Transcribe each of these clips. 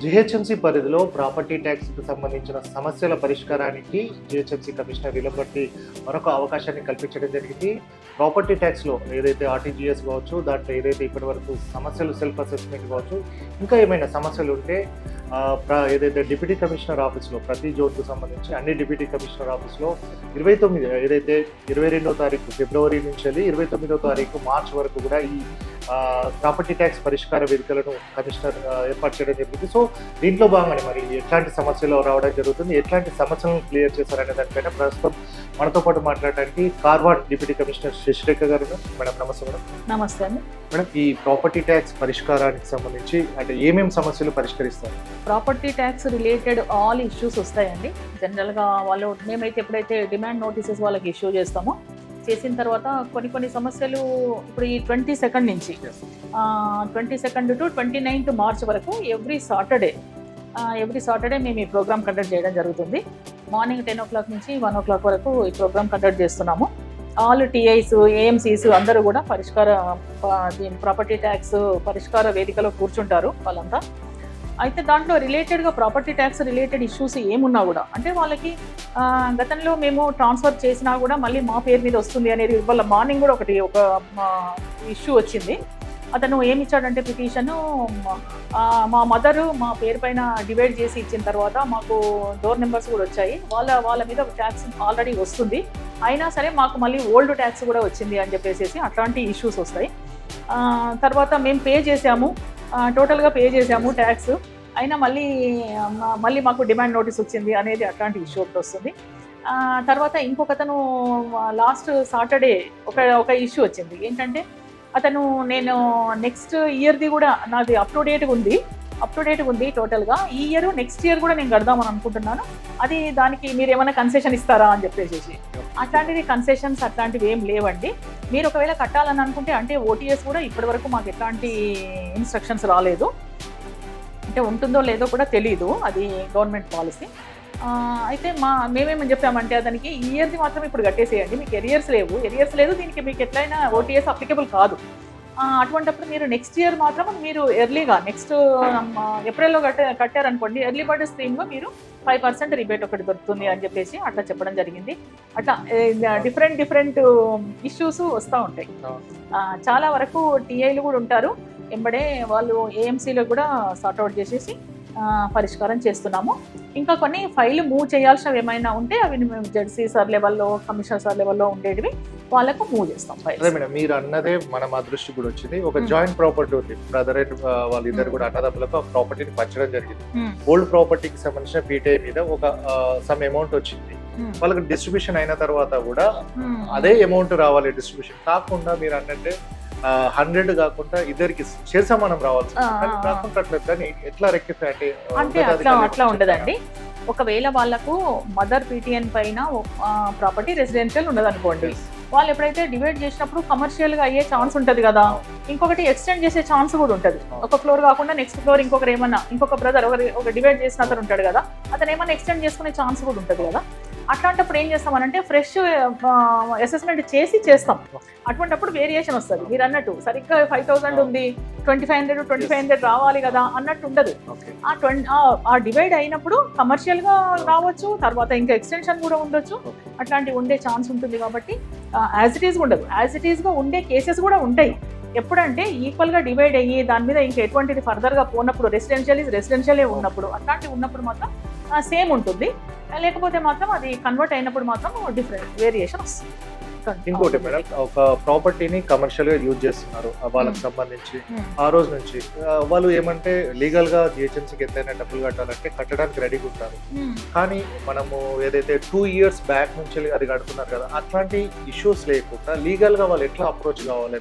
GHMC పరిధిలో property ట్యాక్స్కి సంబంధించిన సమస్యల పరిష్కారానికి జీహెచ్ఎంసీ కమిషనర్ వీళ్ళబట్టి మరొక అవకాశాన్ని కల్పించడం జరిగింది. ప్రాపర్టీ ట్యాక్స్లో ఏదైతే ఆర్టీజీఎస్ కావచ్చు, దాంట్లో ఏదైతే ఇప్పటివరకు సమస్యలు సెల్ఫ్ అసెస్మెంట్ కావచ్చు, ఇంకా ఏమైనా సమస్యలు ఉంటే ఏదైతే డిప్యూటీ కమిషనర్ ఆఫీస్లో ప్రతి జోన్కు సంబంధించి అన్ని డిప్యూటీ కమిషనర్ ఆఫీస్లో 29 ఏదైతే 22వ తారీఖు ఫిబ్రవరి నుంచి వెళ్ళి 29వ తారీఖు మార్చి వరకు కూడా ఈ ప్రాపర్టీ ట్యాక్స్ పరిష్కార వేదికలను కమిషనర్ ఏర్పాటు చేయడం జరిగింది. సో దీంట్లో భాగంగానే మరి ఎట్లాంటి సమస్యలు రావడం జరుగుతుంది, ఎట్లాంటి సమస్యలను క్లియర్ చేశారనే దానిపైన ప్రస్తుతం మనతో పాటు మాట్లాడడానికి కార్వాడ్ డిప్యూటీ కమిషనర్ శశిరేఖ గారు. మేడం నమస్తే. మేడం నమస్తే అండి. మేడం, ఈ ప్రాపర్టీ ట్యాక్స్ పరిష్కారానికి సంబంధించి అంటే ఏమేమి సమస్యలు పరిష్కరిస్తారు? Property tax related all issues వస్తాయండి. జనరల్గా వాళ్ళు మేమైతే ఎప్పుడైతే డిమాండ్ నోటీసెస్ వాళ్ళకి ఇష్యూ చేసిన తర్వాత కొన్ని సమస్యలు ఇప్పుడు ఈ 22nd నుంచి 22nd టు 29th మార్చ్ వరకు ఎవ్రీ సాటర్డే మేము ఈ ప్రోగ్రామ్ కండక్ట్ చేయడం జరుగుతుంది. మార్నింగ్ 10 o'clock నుంచి 1 o'clock వరకు ఈ ప్రోగ్రామ్ కండక్ట్ చేస్తున్నాము. ఆల్ టీఐస్, ఏఎంసీస్ అందరూ కూడా ప్రాపర్టీ ట్యాక్స్ పరిష్కార వేదికలో కూర్చుంటారు వాళ్ళంతా. అయితే దాంట్లో రిలేటెడ్గా ప్రాపర్టీ ట్యాక్స్ రిలేటెడ్ ఇష్యూస్ ఏమున్నా కూడా, అంటే వాళ్ళకి గతంలో మేము ట్రాన్స్ఫర్ చేసినా కూడా మళ్ళీ మా పేరు మీద వస్తుంది అనేది వాళ్ళ మార్నింగ్ కూడా ఒక ఇష్యూ వచ్చింది. అతను ఏమి ఇచ్చాడంటే పిటిషను, మా మదరు మా పేరు పైన డివైడ్ చేసి ఇచ్చిన తర్వాత మాకు డోర్ నెంబర్స్ కూడా వచ్చాయి, వాళ్ళ మీద ట్యాక్స్ ఆల్రెడీ వస్తుంది, అయినా సరే మాకు మళ్ళీ ఓల్డ్ ట్యాక్స్ కూడా వచ్చింది అని చెప్పేసి అట్లాంటి ఇష్యూస్ వస్తాయి. తర్వాత మేము టోటల్గా పే చేసాము ట్యాక్స్, అయినా మళ్ళీ మాకు డిమాండ్ నోటీస్ వచ్చింది అనేది అట్లాంటి ఇష్యూ ఒకటి వస్తుంది. తర్వాత ఇంకొకతను లాస్ట్ సాటర్డే ఒక ఇష్యూ వచ్చింది. ఏంటంటే నేను నెక్స్ట్ ఇయర్ది కూడా నాది అప్ టు డేట్గా ఉంది టోటల్గా. ఈ ఇయర్ నెక్స్ట్ ఇయర్ కూడా నేను కడదామని అనుకుంటున్నాను, అది దానికి మీరు ఏమైనా కన్సెషన్ ఇస్తారా అని చెప్పేసి. అట్లాంటివి కన్సెషన్స్ అట్లాంటివి ఏం లేవండి. మీరు ఒకవేళ కట్టాలని అనుకుంటే, అంటే ఓటీఎస్ కూడా ఇప్పటివరకు మాకు ఎట్లాంటి ఇన్స్ట్రక్షన్స్ రాలేదు, అంటే ఉంటుందో లేదో కూడా తెలీదు, అది గవర్నమెంట్ పాలసీ. అయితే మేమేమని చెప్పామంటే అతనికి ఈ ఇయర్ది మాత్రం ఇప్పుడు కట్టేసేయండి, మీకు ఎరియర్స్ లేదు, దీనికి మీకు ఎట్లయినా ఓటీఎస్ అప్లికబుల్ కాదు. అటువంటిప్పుడు మీరు నెక్స్ట్ ఇయర్ మాత్రం మీరు ఎర్లీగా నెక్స్ట్ ఏప్రిల్లో కట్టారనుకోండి, ఎర్లీ బర్డ్ స్కీమ్లో మీరు 5% రిబేట్ ఒకటి దొరుకుతుంది అని చెప్పేసి అట్లా చెప్పడం జరిగింది. అట్లా డిఫరెంట్ ఇష్యూస్ వస్తూ ఉంటాయి. చాలా వరకు టీఐలు కూడా ఉంటారు, ఎంబడే వాళ్ళు ఏఎంసీలో కూడా సార్ట్అవుట్ చేసేసి పరిష్కారం చేస్తున్నాము. ఇంకా కొన్ని ఫైల్ మూవ్ చేయాల్సినవి ఏమైనా ఉంటే అవి మేము జడ్సీ సార్ లెవెల్లో, కమిషనర్ సార్ లెవెల్లో ఉండేటివి వాళ్ళకు మూవ్ చేస్తాం. అదే మేడం, మీరు అన్నదే మా దృష్టి కూడా వచ్చింది. ఒక జాయింట్ ప్రాపర్టీ ఉంది, బ్రదర్ అండ్ వాళ్ళిద్దరు కూడా అన్నదమ్ములకు ప్రాపర్టీని పంచడం జరిగింది. ఓల్డ్ ప్రాపర్టీకి సంబంధించిన పీటీఐ మీద ఒక సమ్ అమౌంట్ వచ్చింది, వాళ్ళకి డిస్ట్రిబ్యూషన్ అయిన తర్వాత కూడా అదే అమౌంట్ రావాలి. డిస్ట్రిబ్యూషన్ కాకుండా మీరు అన్నట్టే 100 కాకుండా ఇద్దరికి చేసామనం రావాల్సి ఎట్లా రెక్టిఫై అంటే అట్లా ఉండదండి. ఒకవేళ వాళ్ళకు మదర్ పీటీఎన్ పైన ప్రాపర్టీ రెసిడెన్షియల్ ఉండదనుకోండి, వాళ్ళు ఎప్పుడైతే డివైడ్ చేసినప్పుడు కమర్షియల్గా అయ్యే ఛాన్స్ ఉంటుంది కదా, ఇంకొకటి ఎక్స్టెండ్ చేసే ఛాన్స్ కూడా ఉంటుంది. ఒక ఫ్లోర్ కాకుండా నెక్స్ట్ ఫ్లోర్ ఇంకొక బ్రదర్ ఒక డివైడ్ చేసిన అతను ఉంటాడు కదా, అతను ఏమన్నా ఎక్స్టెండ్ చేసుకునే ఛాన్స్ కూడా ఉంటుంది కదా. అట్లాంటప్పుడు ఏం చేస్తామనంటే ఫ్రెష్ అసెస్మెంట్ చేస్తాం. అటువంటిప్పుడు వేరియేషన్ వస్తుంది. మీరు అన్నట్టు సరిగ్గా 5,000 ఉంది, 2,500 రావాలి కదా అన్నట్టు ఉండదు. ఆ డివైడ్ అయినప్పుడు కమర్షియల్గా రావచ్చు, తర్వాత ఇంకా ఎక్స్టెన్షన్ కూడా ఉండొచ్చు, అట్లాంటివి ఉండే ఛాన్స్ ఉంటుంది. కాబట్టి యాజ్ ఇట్ ఈస్గా ఉండే కేసెస్ కూడా ఉంటాయి. ఎప్పుడంటే ఈక్వల్గా డివైడ్ అయ్యి దాని మీద ఇంకా ఎటువంటిది ఫర్దర్గా పోనప్పుడు, రెసిడెన్షియలే ఉన్నప్పుడు, అట్లాంటివి ఉన్నప్పుడు మాత్రం సేమ్ ఉంటుంది. లేకపోతే మాత్రం అది కన్వర్ట్ అయినప్పుడు మాత్రం డిఫరెంట్ వేరియేషన్ వస్తుంది. ఇంకోటి మేడం, ఒక ప్రాపర్టీని కమర్షియల్ గా యూజ్ చేస్తున్నారు, వాళ్ళకి సంబంధించి ఆ రోజు నుంచి వాళ్ళు ఏమంటే లీగల్ గా జిహెచ్ఎంసీకి ఎంతైనా డబ్బులు కట్టాలంటే కట్టడానికి రెడీగా ఉంటారు. కానీ మనము ఏదైతే 2 years బ్యాక్ నుంచి అది కడుతున్నారు కదా, అట్లాంటి ఇష్యూస్ లేకుండా లీగల్ గా వాళ్ళు ఎట్లా అప్రోచ్ కావాలి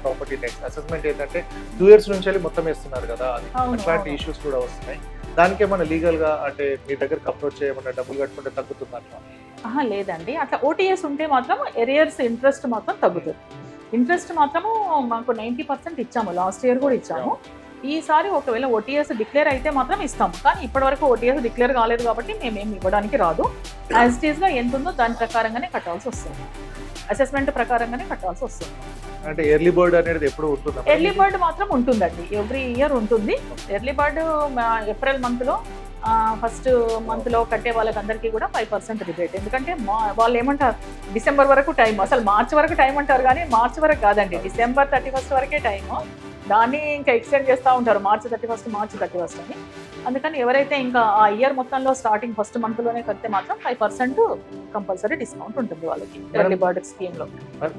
ప్రాపర్టీ ట్యాక్స్ అసెస్మెంట్ ఏంటంటే 2 years నుంచి మొత్తం వేస్తున్నారు కదా, అట్లాంటి ఇష్యూస్ కూడా వస్తున్నాయి. దానికి ఏమన్నా లీగల్ గా అంటే మీ దగ్గరకు అప్రోచ్ చేయమన్నా డబ్బులు కట్టుకుంటే తగ్గుతుంది అట్లా? లేదండి, అట్లా ఓటీఎస్ ఉంటే మాత్రం ఎరియర్స్ ఇంట్రెస్ట్ మాత్రం తగ్గుతుంది. ఇంట్రెస్ట్ మాత్రము మాకు 90% ఇచ్చాము, లాస్ట్ ఇయర్ కూడా ఇచ్చాము. ఈసారి ఒకవేళ ఓటీఎస్ డిక్లేర్ అయితే మాత్రం ఇస్తాము, కానీ ఇప్పటివరకు ఓటీఎస్ డిక్లేర్ కాలేదు కాబట్టి మేమేమి ఇవ్వడానికి రాదు. యాజ్ ఇట్ ఈస్గా ఎంత ఉందో దాని ప్రకారంగానే కట్టాల్సి వస్తుంది, అసెస్మెంట్ ప్రకారంగానే కట్టాల్సి వస్తుంది. అంటే ఎర్లీ బర్డ్ అనేది ఎప్పుడు ఉంటుందా? ఎర్లీ బర్డ్ మాత్రం ఉంటుందండి, ఎవ్రీ ఇయర్ ఉంటుంది. ఎర్లీ బర్డ్ ఏప్రిల్ మంత్లో ఫస్ట్ మంత్లో కట్టే వాళ్ళకందరికీ కూడా 5% రిబేట్. ఎందుకంటే వాళ్ళు ఏమంటారు, డిసెంబర్ వరకు టైం, అసలు మార్చి వరకు టైం అంటారు కానీ మార్చి వరకు కాదండి, డిసెంబర్ 31 వరకే టైము. దాన్ని ఇంకా ఎక్స్టెండ్ చేస్తూ ఉంటారు మార్చి 31 అని. అందుకని ఎవరైతే ఇంకా ఆ ఇయర్ మొత్తంలో స్టార్టింగ్ ఫస్ట్ మంత్లోనే కడితే మాత్రం 5% కంపల్సరీ డిస్కౌంట్ ఉంటుంది వాళ్ళకి ఎర్లీ బర్డ్ స్కీమ్లో.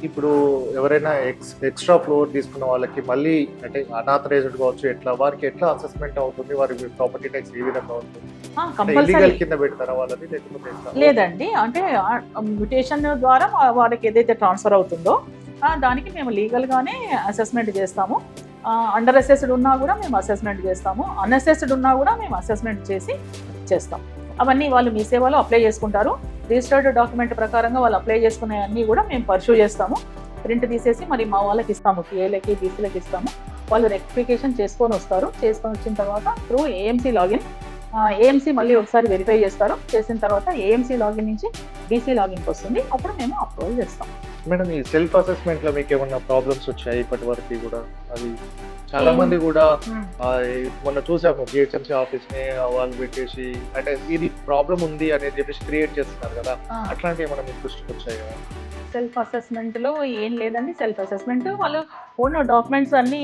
ఇప్పుడు ఎవరైనా ఎక్స్ట్రా ఫ్లోర్ తీసుకున్న వాళ్ళకి మళ్ళీ అంటే అనాథరైజ్డ్ కావచ్చు, ఎట్లా వారికి ఎట్లా అసెస్మెంట్ అవుతుంది, వారి ప్రాపర్టీ ట్యాక్స్ ఏ విధంగా ఉంటుంది? కంపల్సరీ కింద పెడతారా వాళ్ళని లేకపోతే లేదండి, అంటే మ్యూటేషన్ ద్వారా వాళ్ళకి ఏదైతే ట్రాన్స్ఫర్ అవుతుందో దానికి మేము లీగల్గానే అసెస్మెంట్ చేస్తాము. అండర్ అసెస్డ్ ఉన్నా కూడా మేము అసెస్మెంట్ చేస్తాము, అన్అసెస్డ్ ఉన్నా కూడా మేము అసెస్మెంట్ చేస్తాం. అవన్నీ వాళ్ళు మీ సేవలో అప్లై చేసుకుంటారు. రిజిస్టర్డ్ డాక్యుమెంట్ ప్రకారంగా వాళ్ళు అప్లై చేసుకునే అన్నీ కూడా మేము పర్సూ చేస్తాము. ప్రింట్ తీసేసి మరి మా వాళ్ళకి ఇస్తాము, టీఏలకి బీసీలకి ఇస్తాము. వాళ్ళు రెక్టిఫికేషన్ చేసుకొని వస్తారు. చేసుకొని వచ్చిన తర్వాత త్రూ ఏఎంసీ లాగిన్, ఏఎంసీ మళ్ళీ ఒకసారి వెరిఫై చేస్తారు. చేసిన తర్వాత ఏఎంసీ లాగిన్ నుంచి బీసీ లాగిన్కి వస్తుంది, అప్పుడు మేము అప్రూవల్ చేస్తాం. మేడం, ఈ సెల్ఫ్ అసెస్మెంట్ లో మీకు ఏమన్నా ప్రాబ్లమ్స్ వచ్చాయి ఇప్పటి వరకు కూడా? అది చాలా మంది కూడా మొన్న చూసాము జిహెచ్ఎంసీ ఆఫీస్ ని వాళ్ళు పెట్టేసి అంటే ఇది ప్రాబ్లం ఉంది అనేది చెప్పేసి క్రియేట్ చేస్తున్నారు కదా, అట్లాంటివి ఏమన్నా మీకు దృష్టికి వచ్చాయి? సెల్ఫ్ అసెస్మెంట్ లో ఏం లేదండి. సెల్ఫ్ అసెస్మెంట్ వాళ్ళు ఓన్ డాక్యుమెంట్స్ అన్ని,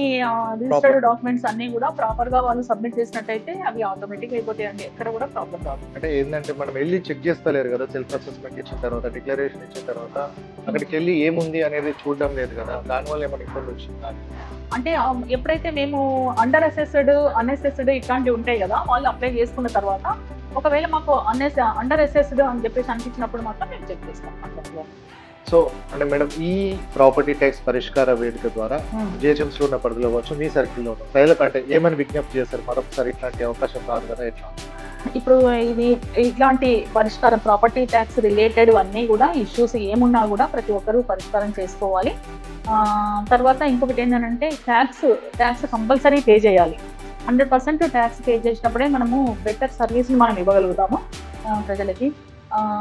రిజిస్టర్డ్ డాక్యుమెంట్స్ అన్ని కూడా ప్రాపర్ గా వాళ్ళు సబ్మిట్ చేసినట్టయితే అవి ఆటోమేటిక్ అయిపోతాయండి, ఎక్కడ కూడా ప్రాబ్లం రాదు. అంటే ఏంటంటే మనం వెళ్ళి చెక్ చేస్తలేరు కదా, సెల్ఫ్ అసెస్మెంట్ ఇచ్చిన తర్వాత, డిక్లరేషన్ ఇచ్చిన తర్వాత అక్కడికి వెళ్ళి ఏముంది అనేది చూడడం లేదు కదా, దానివల్ల ఏమైనా ఇబ్బంది వచ్చిందా? అంటే ఎప్పుడైతే మేము అండర్ అసెస్డ్, అన్అసెస్డ్ ఇట్లాంటివి ఉంటాయి కదా, వాళ్ళు అప్లై చేసుకున్న తర్వాత ఒకవేళ మాకు అండర్ అసెస్డ్ అని చెప్పేసి అనిపించినప్పుడు మాత్రం మేము చెక్ చేస్తాం. సో అంటే మేడం, ఈ ప్రాపర్టీ ట్యాక్స్ పరిష్కార వేదిక ద్వారా జిహెచ్ఎంసీ ఉన్న పరిధిలో కావచ్చు, మీ సర్కిల్లో ఉన్న ప్రజలకు అంటే ఏమని విజ్ఞప్తి చేస్తారు? మరొకసారి ఇట్లాంటి అవకాశం రాదు కదా, ఎట్లా? ఇప్పుడు ఇది ఇట్లాంటి పరిష్కారం, ప్రాపర్టీ ట్యాక్స్ రిలేటెడ్ అన్నీ కూడా ఇష్యూస్ ఏమున్నా కూడా ప్రతి ఒక్కరూ పరిష్కారం చేసుకోవాలి. తర్వాత ఇంకొకటి ఏంటంటే ట్యాక్స్ కంపల్సరీ పే చేయాలి. 100% ట్యాక్స్ పే చేసినప్పుడే మనము బెటర్ సర్వీస్ని మనం ఇవ్వగలుగుతాము ప్రజలకి.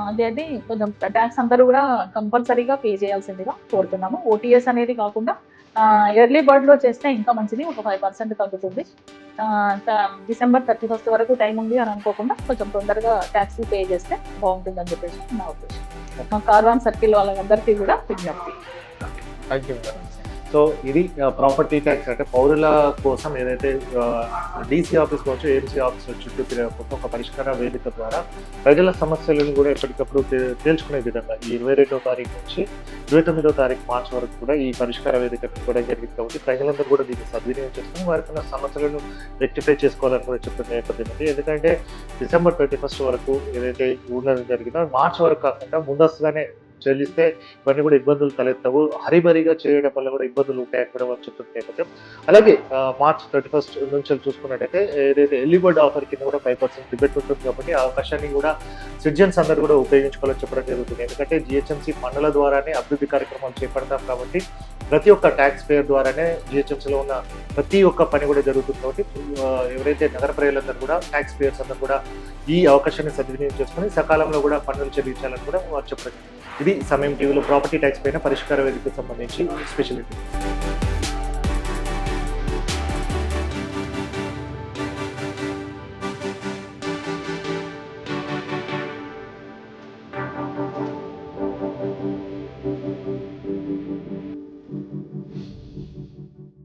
అదే కొంచెం ట్యాక్స్ అందరూ కూడా కంపల్సరీగా పే చేయాల్సిందిగా కోరుతున్నాము. ఓటీఎస్ అనేది కాకుండా ఎర్లీ బర్డ్లో చేస్తే ఇంకా మంచిది, ఒక 5% తగ్గుతుంది. డిసెంబర్ 31 వరకు టైం ఉంది అని అనుకోకుండా కొంచెం తొందరగా ట్యాక్స్ పే చేస్తే బాగుంటుందని చెప్పేసి నా ఉద్దేశం. మా కార్వాన్ సర్కిల్ వాళ్ళందరికీ కూడా విజ్ఞప్తి. Thank you. సో ఇది ప్రాపర్టీ ట్యాక్స్ అంటే పౌరుల కోసం ఏదైతే డీసీ ఆఫీస్ కావచ్చు, ఏఎంసీ ఆఫీస్ చుట్టూ తిరగకుండా ఒక పరిష్కార వేదిక ద్వారా ప్రజల సమస్యలను కూడా ఎప్పటికప్పుడు తేల్చుకునే విధంగా ఈ 22వ తారీఖు నుంచి 29వ తారీఖు మార్చి వరకు కూడా ఈ పరిష్కార వేదిక కూడా జరిగింది. కాబట్టి ప్రజలందరూ కూడా దీన్ని సద్వినియోగం చేసుకుని వారికి ఉన్న సమస్యలను రెక్టిఫై చేసుకోవాలని కూడా చెప్తున్న నేపథ్యం ఉంది. ఎందుకంటే డిసెంబర్ 31 వరకు ఏదైతే ఉన్నది జరిగిందో మార్చి వరకు కాకుండా ముందస్తుగానే చెల్లిస్తే ఇవన్నీ కూడా ఇబ్బందులు తలెత్తవు, హరిబరిగా చేయడం వల్ల కూడా ఇబ్బందులు ఉంటాయని కూడా వాళ్ళు చెప్తున్న నేపథ్యం. అలాగే మార్చ్ 31 నుంచి చూసుకున్నట్టయితే ఏదైతే ఎర్లీ బర్డ్ ఆఫర్ కింద కూడా 5% రిబేట్ ఉంటుంది. కాబట్టి ఆ అవకాశాన్ని కూడా సిటిజన్స్ అందరూ కూడా ఉపయోగించుకోవాలని చెప్పడం జరుగుతుంది. ఎందుకంటే జిహెచ్ఎంసీ పన్నుల ద్వారానే అభివృద్ధి కార్యక్రమాలు చేపడతాం కాబట్టి ప్రతి ఒక్క ట్యాక్స్ పేర్ ద్వారానే జిహెచ్ఎంసీలో ఉన్న ప్రతి ఒక్క పని కూడా జరుగుతుంది. కాబట్టి ఎవరైతే నగర ప్రజలందరూ కూడా ట్యాక్స్ పేయర్స్ అందరూ కూడా ఈ అవకాశాన్ని సద్వినియోగం చేసుకుని సకాలంలో కూడా పన్నులు చెల్లించాలని కూడా వారు చెప్పడం. ఇది సమయం టీవీలో ప్రాపర్టీ ట్యాక్స్ పైన పరిష్కార వేదికకు సంబంధించి స్పెషలిటీ.